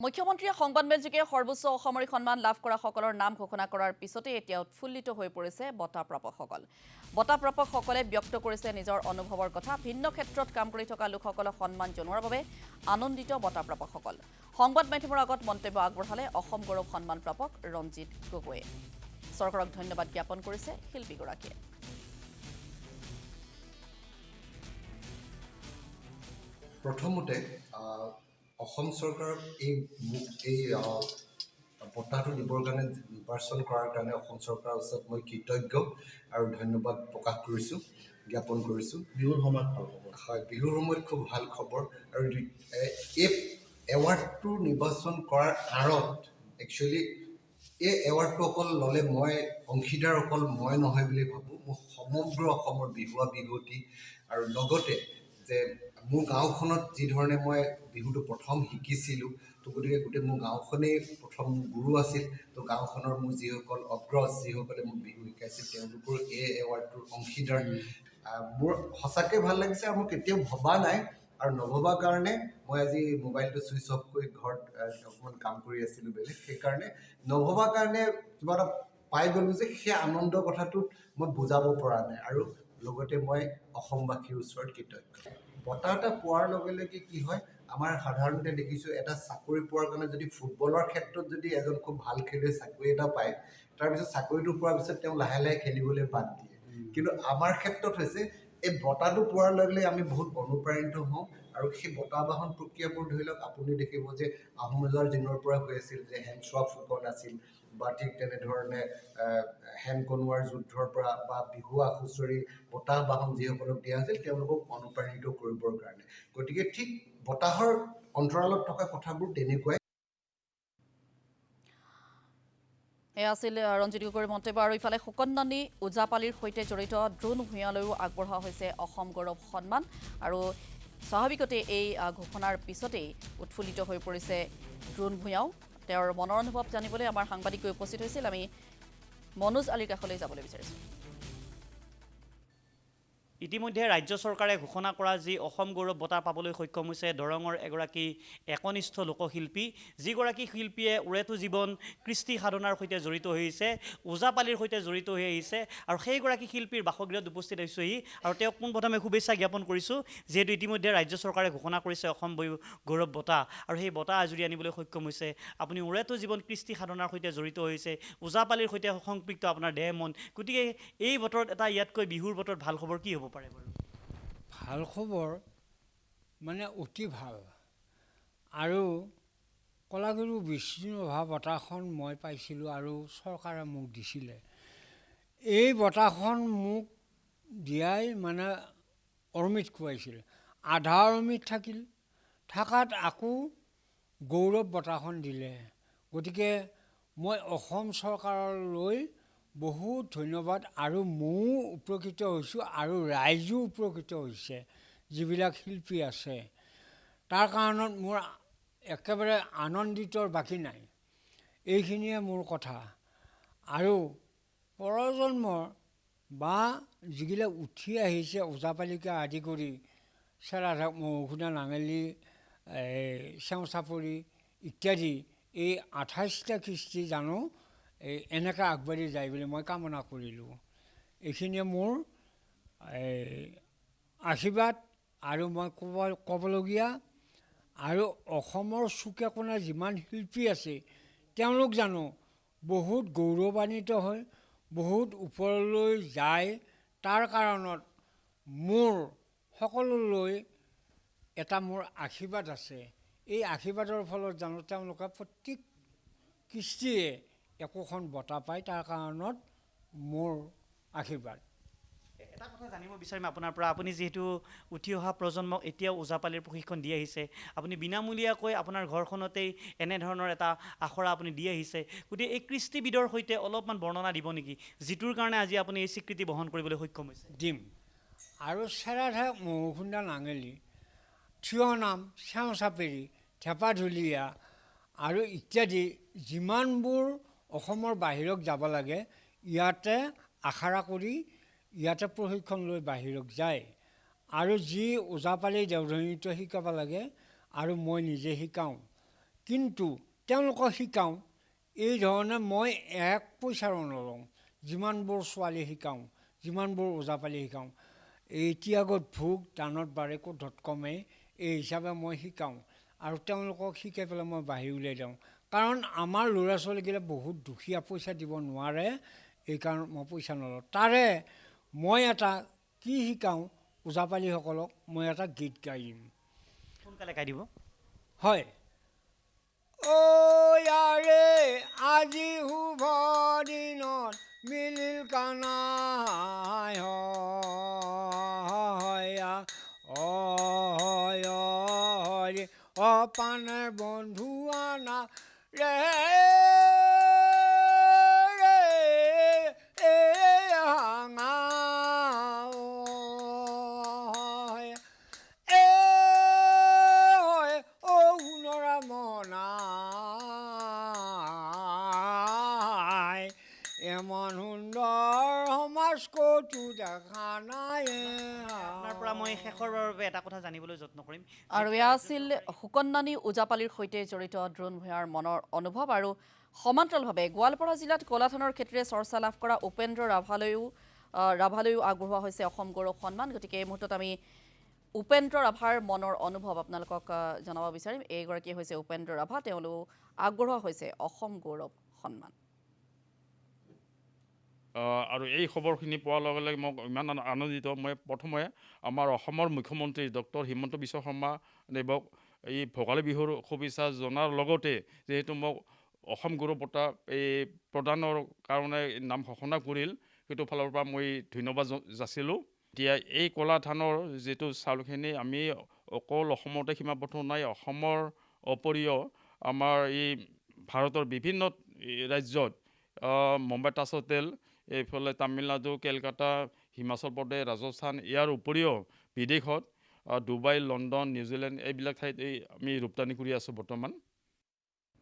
মুখ্যমন্ত্ৰীয়ে সংবাদমেলযোগে সৰ্বোচ্চ অসামৰিক সন্মান লাভ কৰা সকলৰ নাম ঘোষণা কৰাৰ পিছতে এতিয়া উৎফুল্লিত হৈ পৰিছে বঁটা প্ৰাপকসকল। বঁটা প্ৰাপকসকলে ব্যক্ত কৰিছে নিজৰ অনুভৱৰ কথা। ভিন্ন ক্ষেত্ৰত কাম কৰি থকা লোকসকলক সন্মান জনোৱাৰ বাবে আনন্দিত বঁটা প্ৰাপকসকল। সংবাদ মাধ্যমৰ আগত মন্তব্য আগবঢ়ালে অসম গৌৰৱ সন্মান প্ৰাপক ৰঞ্জিত গগৈয়ে। চৰকাৰক ধন্যবাদ জ্ঞাপন কৰিছে শিল্পীগৰাকীয়ে। প্ৰথমতে অসম চৰকাৰক এই বঁটাটো দিবৰ কাৰণে নিৰ্বাচন কৰাৰ কাৰণে অসম চৰকাৰৰ ওচৰত মই কৃতজ্ঞ আৰু ধন্যবাদ প্ৰকাশ কৰিছোঁ, জ্ঞাপন কৰিছোঁ। বিহুৰ সময়ত ভাল খবৰ। হয়, বিহুৰ সময়ত খুব ভাল খবৰ। আৰু এই এৱাৰ্ডটো নিৰ্বাচন কৰাৰ আঁৰত একচুৱেলি এই এৱাৰ্ডটো অকল ল'লে মই অংশীদাৰ অকল মই নহয় বুলি ভাবোঁ। মোৰ সমগ্ৰ অসমৰ বিহুৱা বিহুৱতী আৰু লগতে যে মোৰ গাঁওখনত যি ধৰণে মই বিহুটো প্ৰথম শিকিছিলোঁ, তো গতিকে গোটেই মোৰ গাঁওখনেই প্ৰথম গুৰু আছিল। তো গাঁওখনৰ মোৰ যিসকল অগ্ৰজ, যিসকলে মোক বিহু শিকাইছিল, তেওঁলোকৰ এই এৱাৰ্ডটোৰ অংশীদাৰ মোৰ সঁচাকৈ ভাল লাগিছে। আৰু মই কেতিয়াও ভবা নাই আৰু নভবাৰ কাৰণে মই আজি মোবাইলটো ছুইচ অফ কৰি ঘৰত অকণমান কাম কৰি আছিলোঁ বেলেগ, সেইকাৰণে নভবাৰ কাৰণে কিবা এটা পাই গ'লোঁ যে সেই আনন্দ কথাটোত মই বুজাব পৰা নাই। আৰু লগতে মই অসমবাসীৰ ওচৰত কৃতজ্ঞ। বঁটা এটা পোৱাৰ লগে লগে কি হয়, আমাৰ সাধাৰণতে দেখিছোঁ এটা চাকৰি পোৱাৰ কাৰণে যদি ফুটবলৰ ক্ষেত্ৰত যদি এজন খুব ভাল খেলুৱৈ চাকৰি এটা পায়, তাৰপিছত চাকৰিটো পোৱাৰ পিছত তেওঁ লাহে লাহে খেলিবলৈ বাদ দিয়ে। কিন্তু আমাৰ ক্ষেত্ৰত হৈছে এই বঁটাটো পোৱাৰ লগে লগে আমি বহুত অনুপ্ৰাণিত হওঁ। আৰু সেই বঁটা বাহন প্ৰক্ৰিয়াবোৰ ধৰি লওক, আপুনি দেখিব যে আহোম ৰজাৰ দিনৰ পৰা হৈ আছিল যে হেমচোৱা ফুকন আছিল, বা ঠিক তেনেধৰণে হেম কনোৱাৰ যুদ্ধৰ পৰা বা বিহুৱা হুঁচৰি বঁটা বাহন যিসকলক দিয়া হৈছিল তেওঁলোকক অনুপ্ৰাণিত কৰিবৰ কাৰণে। গতিকে ঠিক বতাহৰ অন্তৰালত থকা কথাবোৰ তেনেকুৱাই। এয়া আছিল ৰঞ্জিত গগৈৰ মন্তব্য। আৰু ইফালে সুকন্ননী ওজাপালিৰ সৈতে জড়িত দ্ৰোণ ভূঞালৈও আগবঢ়োৱা হৈছে অসম গৌৰৱ সন্মান। আৰু স্বাভাৱিকতে এই ঘোষণাৰ পিছতেই উৎফুল্লিত হৈ পৰিছে দ্ৰোণ ভূঞাও। তেওঁৰ মনৰ অনুভৱ জানিবলৈ আমাৰ সাংবাদিক উপস্থিত হৈছিল। আমি মনোজ আলীৰ কাষলৈ যাবলৈ বিচাৰিছোঁ। ইতিমধ্যে ৰাজ্য চৰকাৰে ঘোষণা কৰা যি অসম গৌৰৱ বঁটা পাবলৈ সক্ষম হৈছে দৰঙৰ এগৰাকী একনিষ্ঠ লোকশিল্পী, যিগৰাকী শিল্পীয়ে উৰেটো জীৱন কৃষ্টি সাধনাৰ সৈতে জড়িত হৈ আহিছে, ওজাপালিৰ সৈতে জড়িত হৈ আহিছে। আৰু সেইগৰাকী শিল্পীৰ বাসগৃহত উপস্থিত হৈছোঁহি আৰু তেওঁক পোনপ্ৰথমে শুভেচ্ছা জ্ঞাপন কৰিছোঁ, যিহেতু ইতিমধ্যে ৰাজ্য চৰকাৰে ঘোষণা কৰিছে অসম গৌৰৱ বঁটা। আৰু সেই বঁটা আজুৰি আনিবলৈ সক্ষম হৈছে। আপুনি উৰেটো জীৱন কৃষ্টি সাধনাৰ সৈতে জড়িত হৈছে, ওজাপালিৰ সৈতে সংপৃক্ত আপোনাৰ দেহ মন। গতিকে এই বতৰত এটা ইয়াতকৈ বিহুৰ বতৰত ভাল খবৰ কি হ'ব পাৰে বাৰু? ভাল খবৰ মানে অতি ভাল। আৰু কলাগুৰু বিষ্ণুৰাভা বঁটাখন মই পাইছিলোঁ আৰু চৰকাৰে মোক দিছিলে। এই বঁটাখন মোক দিয়াই মানে অৰমিত খুৱাইছিল, আধা অৰমিত থাকিল, থাকাত আকৌ গৌৰৱ বঁটাখন দিলে। গতিকে মই অসম চৰকাৰলৈ বহুত ধন্যবাদ। আৰু ময়ো উপকৃত হৈছোঁ আৰু ৰাইজো উপকৃত হৈছে, যিবিলাক শিল্পী আছে। তাৰ কাৰণত মোৰ একেবাৰে আনন্দিতৰ বাকী নাই। এইখিনিয়ে মোৰ কথা। আৰু পৰজন্মৰ বা যিবিলাক উঠি আহিছে ওজাপালিকে আদি কৰি চেৰাধক মহকুদা নাঙেলি চেওঁচাপৰি ইত্যাদি, এই 28টা কৃষ্টি জানো এনেকৈ আগবাঢ়ি যায় বুলি মই কামনা কৰিলোঁ। এইখিনিয়ে মোৰ আশীৰ্বাদ। আৰু মই ক'বলগীয়া, আৰু অসমৰ চুকে কোণে যিমান শিল্পী আছে তেওঁলোক জানো বহুত গৌৰৱান্বিত হয়, বহুত ওপৰলৈ যায়। তাৰ কাৰণত মোৰ সকলোলৈ এটা মোৰ আশীৰ্বাদ আছে। এই আশীৰ্বাদৰ ফলত জানো তেওঁলোকে প্ৰত্যেক কৃষ্টিয়ে একোখন বঁটা পায়। তাৰ কাৰণত মোৰ আশীৰ্বাদ। এটা কথা জানিব বিচাৰিম আপোনাৰ পৰা, আপুনি যিহেতু উঠি অহা প্ৰজন্মক এতিয়াও ওজাপালিৰ প্ৰশিক্ষণ দি আহিছে, আপুনি বিনামূলীয়াকৈ আপোনাৰ ঘৰখনতেই এনেধৰণৰ এটা আখৰা আপুনি দি আহিছে। গতিকে এই কৃষ্টিবিদৰ সৈতে অলপমান বৰ্ণনা দিব নেকি, যিটোৰ কাৰণে আজি আপুনি এই স্বীকৃতি বহন কৰিবলৈ সক্ষম হৈছে? দিম। আৰু চেৰাধক মহকুদা নাঙেলি, থিয় নাম, চেওঁচাপেৰি, ঢেপাঢুলীয়া আৰু ইত্যাদি যিমানবোৰ অসমৰ বাহিৰত যাব লাগে, ইয়াতে আখৰা কৰি ইয়াতে প্ৰশিক্ষণ লৈ বাহিৰত যায়। আৰু যি ওজাপালি দেওধনীটো শিকাব লাগে আৰু মই নিজে শিকাওঁ। কিন্তু তেওঁলোকক শিকাওঁ এই ধৰণে মই 1 পইচাৰো নলওঁ যিমানবোৰ ছোৱালী শিকাওঁ যিমানবোৰ ওজাপালি শিকাওঁ এই ত্যাগত ভোগ দানত বাৰে ক্ৰোধত কমে এই হিচাপে মই শিকাওঁ আৰু তেওঁলোকক শিকাই পেলাই মই বাহিৰ উলিয়াই দিওঁ কাৰণ আমাৰ ল'ৰা ছোৱালীগিলা বহুত দুখীয়া পইচা দিব নোৱাৰে এইকাৰণে মই পইচা নলওঁ তাৰে মই এটা কি শিকাওঁ ওজাপালিসকলক মই এটা গীত গাই দিম সোনকালে গাই দিব হয় ও ইয়াৰে আজি শুভ দিনত মিলিল কানাই হয় অপানে বন্ধু আনা ৰে এমন সুন্দৰ সমাজ ক'তো দেখা নাই আপোনাৰ পৰা মই শেষৰবাৰৰ বাবে এটা কথা জানিবলৈ যত্ন কৰিম আৰু এয়া আছিল সুকন্নানী ওজাপালিৰ সৈতে জড়িত দ্ৰোণ ভূঞাৰ মনৰ অনুভৱ আৰু সমান্তৰালভাৱে গোৱালপাৰা জিলাত কলাথানৰ ক্ষেত্ৰে চৰ্চা লাভ কৰা উপেন্দ্ৰ ৰাভালৈও আগবঢ়োৱা হৈছে অসম গৌৰৱ সন্মান গতিকে এই মুহূৰ্তত আমি উপেন্দ্ৰ ৰাভাৰ মনৰ অনুভৱ আপোনালোকক জনাব বিচাৰিম এইগৰাকী হৈছে উপেন্দ্ৰ ৰাভা তেওঁলোক আগবঢ়োৱা হৈছে অসম গৌৰৱ সন্মান আৰু এই খবৰখিনি পোৱাৰ লগে লগে মই ইমান আনন্দিত মই প্ৰথমে আমাৰ অসমৰ মুখ্যমন্ত্ৰী ডক্টৰ হিমন্ত বিশ্ব শৰ্মা দেৱক এই ভোগালী বিহুৰ শুভেচ্ছা জনাৰ লগতে যিহেতু মোক অসম গৌৰৱ বঁটা এই প্ৰদানৰ কাৰণে নাম ঘোষণা কৰিল সেইটো ফালৰ পৰা মই ধন্যবাদ যাচিলোঁ এতিয়া এই কলাথানৰ যিটো চাউলখিনি আমি অকল অসমতে সীমাবদ্ধ নাই অসমৰ উপৰিও আমাৰ এই ভাৰতৰ বিভিন্ন ৰাজ্যত মুম্বাই টাচ হোটেল এইফালে তামিলনাডু কেলকাতা হিমাচল প্ৰদেশ ৰাজস্থান ইয়াৰ উপৰিও বিদেশত ডুবাই লণ্ডন নিউজিলেণ্ড এইবিলাক ঠাইত আমি ৰপ্তানি কৰি আছোঁ বৰ্তমান